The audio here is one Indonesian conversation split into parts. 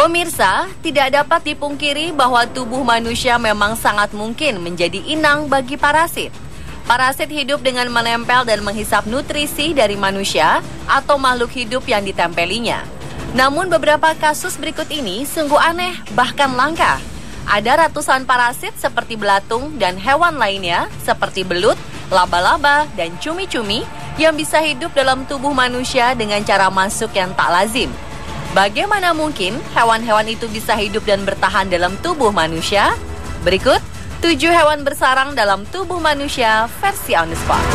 Pemirsa, tidak dapat dipungkiri bahwa tubuh manusia memang sangat mungkin menjadi inang bagi parasit. Parasit hidup dengan menempel dan menghisap nutrisi dari manusia atau makhluk hidup yang ditempelinya. Namun beberapa kasus berikut ini sungguh aneh, bahkan langka. Ada ratusan parasit seperti belatung dan hewan lainnya seperti belut, laba-laba, dan cumi-cumi yang bisa hidup dalam tubuh manusia dengan cara masuk yang tak lazim. Bagaimana mungkin hewan-hewan itu bisa hidup dan bertahan dalam tubuh manusia? Berikut 7 hewan bersarang dalam tubuh manusia versi On The Spot.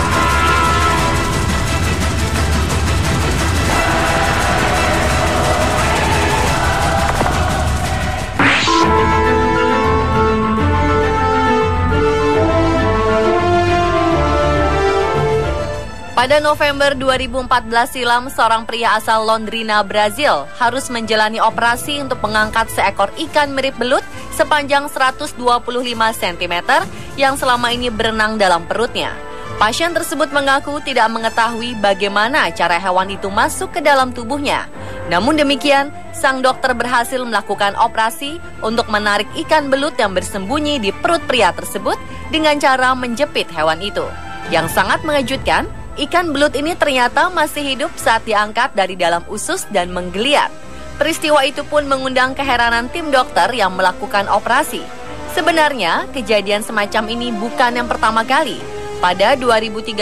Pada November 2014 silam, seorang pria asal Londrina, Brazil harus menjalani operasi untuk mengangkat seekor ikan mirip belut sepanjang 125 cm yang selama ini berenang dalam perutnya. Pasien tersebut mengaku tidak mengetahui bagaimana cara hewan itu masuk ke dalam tubuhnya. Namun demikian, sang dokter berhasil melakukan operasi untuk menarik ikan belut yang bersembunyi di perut pria tersebut dengan cara menjepit hewan itu. Yang sangat mengejutkan, ikan belut ini ternyata masih hidup saat diangkat dari dalam usus dan menggeliat. Peristiwa itu pun mengundang keheranan tim dokter yang melakukan operasi. Sebenarnya, kejadian semacam ini bukan yang pertama kali. Pada 2013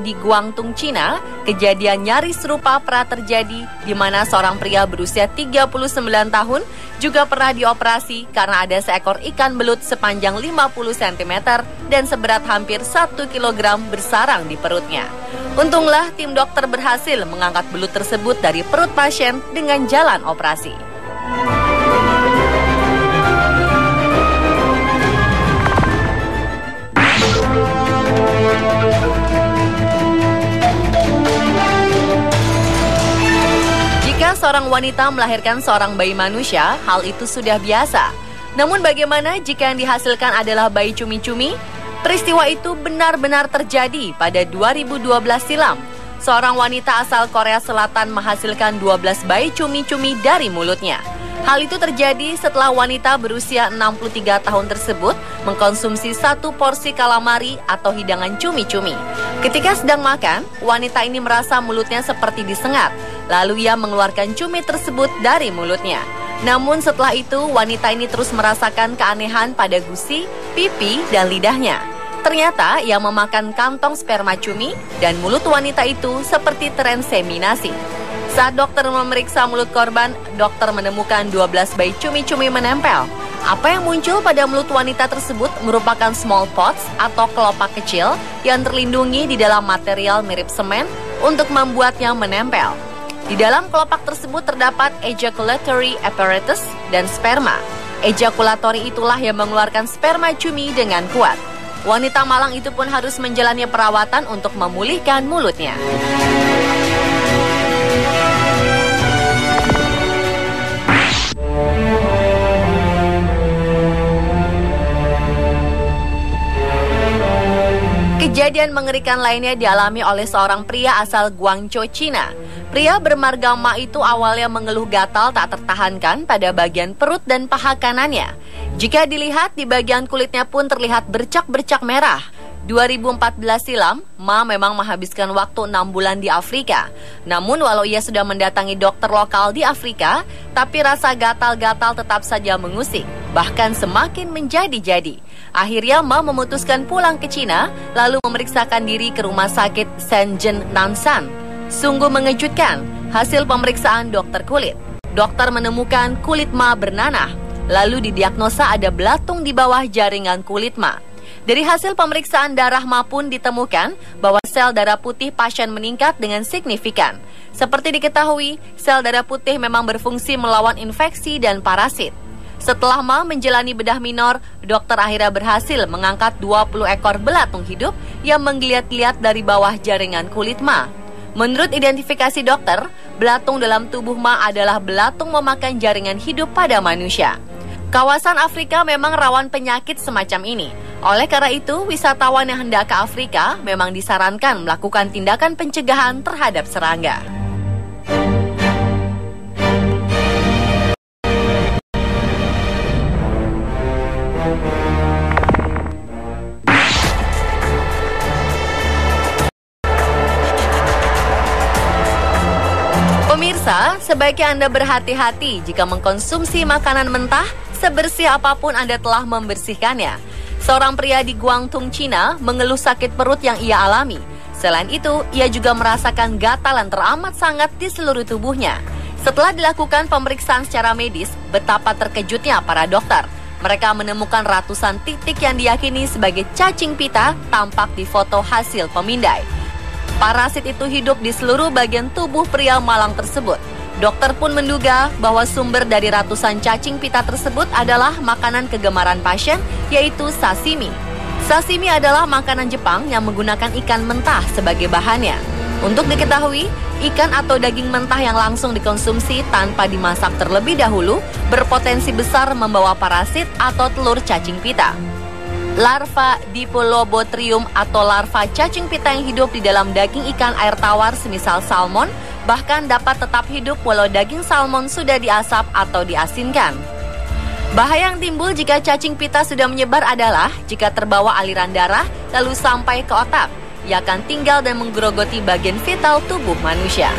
di Guangdong, Cina, kejadian nyaris serupa pernah terjadi di mana seorang pria berusia 39 tahun juga pernah dioperasi karena ada seekor ikan belut sepanjang 50 cm dan seberat hampir 1 kg bersarang di perutnya. Untunglah tim dokter berhasil mengangkat belut tersebut dari perut pasien dengan jalan operasi. Jika seorang wanita melahirkan seorang bayi manusia, hal itu sudah biasa. Namun bagaimana jika yang dihasilkan adalah bayi cumi-cumi? Peristiwa itu benar-benar terjadi pada 2012 silam. Seorang wanita asal Korea Selatan menghasilkan 12 bayi cumi-cumi dari mulutnya. Hal itu terjadi setelah wanita berusia 63 tahun tersebut mengkonsumsi 1 porsi calamari atau hidangan cumi-cumi. Ketika sedang makan, wanita ini merasa mulutnya seperti disengat. Lalu ia mengeluarkan cumi tersebut dari mulutnya. Namun setelah itu, wanita ini terus merasakan keanehan pada gusi, pipi, dan lidahnya. Ternyata ia memakan kantong sperma cumi dan mulut wanita itu seperti terinseminasi. Saat dokter memeriksa mulut korban, dokter menemukan 12 bayi cumi-cumi menempel. Apa yang muncul pada mulut wanita tersebut merupakan smallpox atau kelopak kecil yang terlindungi di dalam material mirip semen untuk membuatnya menempel. Di dalam kelopak tersebut terdapat ejaculatory apparatus dan sperma. Ejakulatori itulah yang mengeluarkan sperma cumi dengan kuat. Wanita malang itu pun harus menjalani perawatan untuk memulihkan mulutnya. Kejadian mengerikan lainnya dialami oleh seorang pria asal Guangzhou, Cina. Pria bermarga Ma itu awalnya mengeluh gatal tak tertahankan pada bagian perut dan paha kanannya. Jika dilihat, di bagian kulitnya pun terlihat bercak-bercak merah. 2014 silam, Ma memang menghabiskan waktu 6 bulan di Afrika. Namun walau ia sudah mendatangi dokter lokal di Afrika, tapi rasa gatal-gatal tetap saja mengusik, bahkan semakin menjadi-jadi. Akhirnya Ma memutuskan pulang ke Cina, lalu memeriksakan diri ke rumah sakit Shenzhen Nanshan. Sungguh mengejutkan hasil pemeriksaan dokter kulit. Dokter menemukan kulit Ma bernanah, lalu didiagnosa ada belatung di bawah jaringan kulit Ma. Dari hasil pemeriksaan darah Ma pun ditemukan bahwa sel darah putih pasien meningkat dengan signifikan. Seperti diketahui, sel darah putih memang berfungsi melawan infeksi dan parasit. Setelah Ma menjalani bedah minor, dokter akhirnya berhasil mengangkat 20 ekor belatung hidup yang menggeliat-geliat dari bawah jaringan kulit Ma. Menurut identifikasi dokter, belatung dalam tubuh Ma adalah belatung memakan jaringan hidup pada manusia. Kawasan Afrika memang rawan penyakit semacam ini. Oleh karena itu, wisatawan yang hendak ke Afrika memang disarankan melakukan tindakan pencegahan terhadap serangga. sebaiknya Anda berhati-hati jika mengkonsumsi makanan mentah, sebersih apapun Anda telah membersihkannya. Seorang pria di Guangdong, Cina, mengeluh sakit perut yang ia alami. Selain itu, ia juga merasakan gatalan teramat sangat di seluruh tubuhnya. Setelah dilakukan pemeriksaan secara medis, betapa terkejutnya para dokter. Mereka menemukan ratusan titik yang diyakini sebagai cacing pita tampak di foto hasil pemindai. Parasit itu hidup di seluruh bagian tubuh pria malang tersebut. Dokter pun menduga bahwa sumber dari ratusan cacing pita tersebut adalah makanan kegemaran pasien, yaitu sashimi. Sashimi adalah makanan Jepang yang menggunakan ikan mentah sebagai bahannya. Untuk diketahui, ikan atau daging mentah yang langsung dikonsumsi tanpa dimasak terlebih dahulu berpotensi besar membawa parasit atau telur cacing pita. Larva Diplodocus atau larva cacing pita yang hidup di dalam daging ikan air tawar semisal salmon bahkan dapat tetap hidup walau daging salmon sudah diasap atau diasinkan. Bahaya yang timbul jika cacing pita sudah menyebar adalah jika terbawa aliran darah lalu sampai ke otak. Ia akan tinggal dan menggerogoti bagian vital tubuh manusia.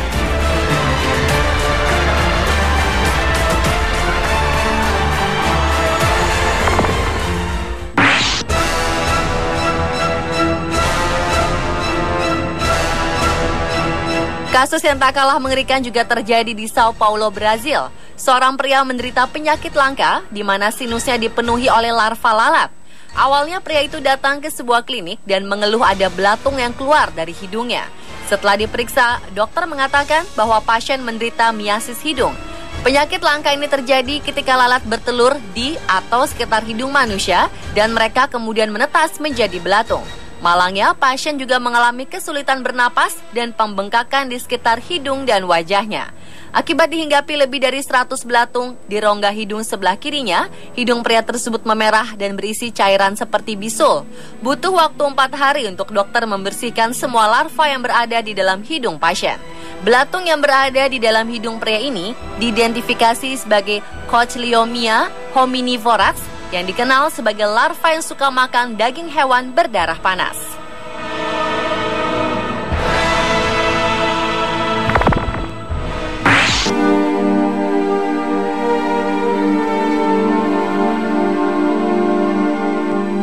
Kasus yang tak kalah mengerikan juga terjadi di Sao Paulo, Brazil. Seorang pria menderita penyakit langka di mana sinusnya dipenuhi oleh larva lalat. Awalnya pria itu datang ke sebuah klinik dan mengeluh ada belatung yang keluar dari hidungnya. Setelah diperiksa, dokter mengatakan bahwa pasien menderita miasis hidung. Penyakit langka ini terjadi ketika lalat bertelur di atau sekitar hidung manusia dan mereka kemudian menetas menjadi belatung. Malangnya, pasien juga mengalami kesulitan bernapas dan pembengkakan di sekitar hidung dan wajahnya. Akibat dihinggapi lebih dari 100 belatung di rongga hidung sebelah kirinya, hidung pria tersebut memerah dan berisi cairan seperti bisul. Butuh waktu 4 hari untuk dokter membersihkan semua larva yang berada di dalam hidung pasien. Belatung yang berada di dalam hidung pria ini diidentifikasi sebagai Cochleomia hominivorax yang dikenal sebagai larva yang suka makan daging hewan berdarah panas.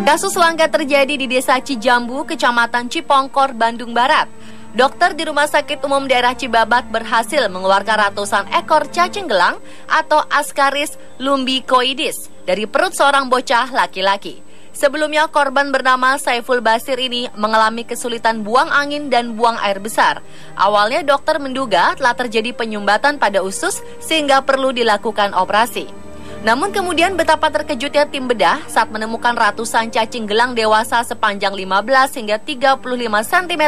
Kasus langka terjadi di Desa Cijambu, Kecamatan Cipongkor, Bandung Barat. Dokter di Rumah Sakit Umum Daerah Cibabat berhasil mengeluarkan ratusan ekor cacing gelang atau Ascaris lumbicoides dari perut seorang bocah laki-laki. Sebelumnya korban bernama Saiful Basir ini mengalami kesulitan buang angin dan buang air besar. Awalnya dokter menduga telah terjadi penyumbatan pada usus sehingga perlu dilakukan operasi. Namun kemudian betapa terkejutnya tim bedah saat menemukan ratusan cacing gelang dewasa sepanjang 15 hingga 35 cm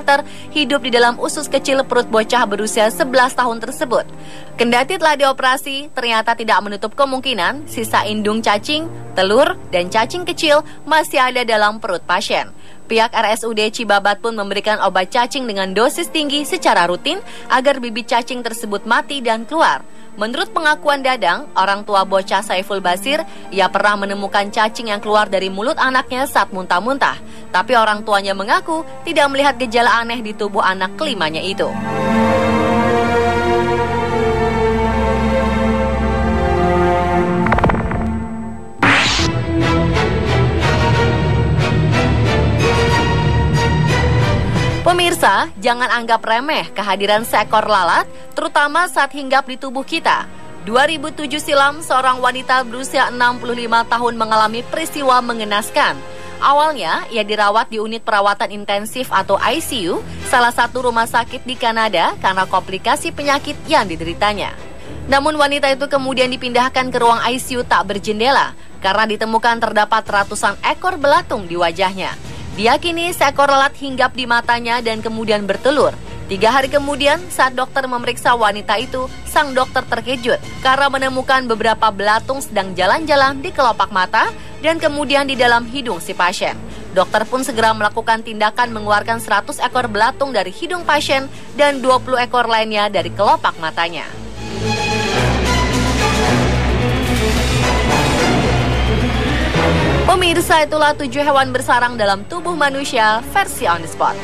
hidup di dalam usus kecil perut bocah berusia 11 tahun tersebut. Kendati telah dioperasi, ternyata tidak menutup kemungkinan sisa indung cacing, telur, dan cacing kecil masih ada dalam perut pasien. Pihak RSUD Cibabat pun memberikan obat cacing dengan dosis tinggi secara rutin agar bibit cacing tersebut mati dan keluar. Menurut pengakuan Dadang, orang tua bocah Saiful Basir, ia pernah menemukan cacing yang keluar dari mulut anaknya saat muntah-muntah. Tapi orang tuanya mengaku tidak melihat gejala aneh di tubuh anak kelimanya itu. Pemirsa, jangan anggap remeh kehadiran seekor lalat, terutama saat hinggap di tubuh kita. 2007 silam, seorang wanita berusia 65 tahun mengalami peristiwa mengenaskan. Awalnya, ia dirawat di unit perawatan intensif atau ICU, salah satu rumah sakit di Kanada karena komplikasi penyakit yang dideritanya. Namun wanita itu kemudian dipindahkan ke ruang ICU tak berjendela karena ditemukan terdapat ratusan ekor belatung di wajahnya. Diyakini seekor lalat hinggap di matanya dan kemudian bertelur. 3 hari kemudian, saat dokter memeriksa wanita itu, sang dokter terkejut karena menemukan beberapa belatung sedang jalan-jalan di kelopak mata dan kemudian di dalam hidung si pasien. Dokter pun segera melakukan tindakan mengeluarkan 100 ekor belatung dari hidung pasien dan 20 ekor lainnya dari kelopak matanya. Pemirsa, itulah 7 hewan bersarang dalam tubuh manusia versi On The Spot.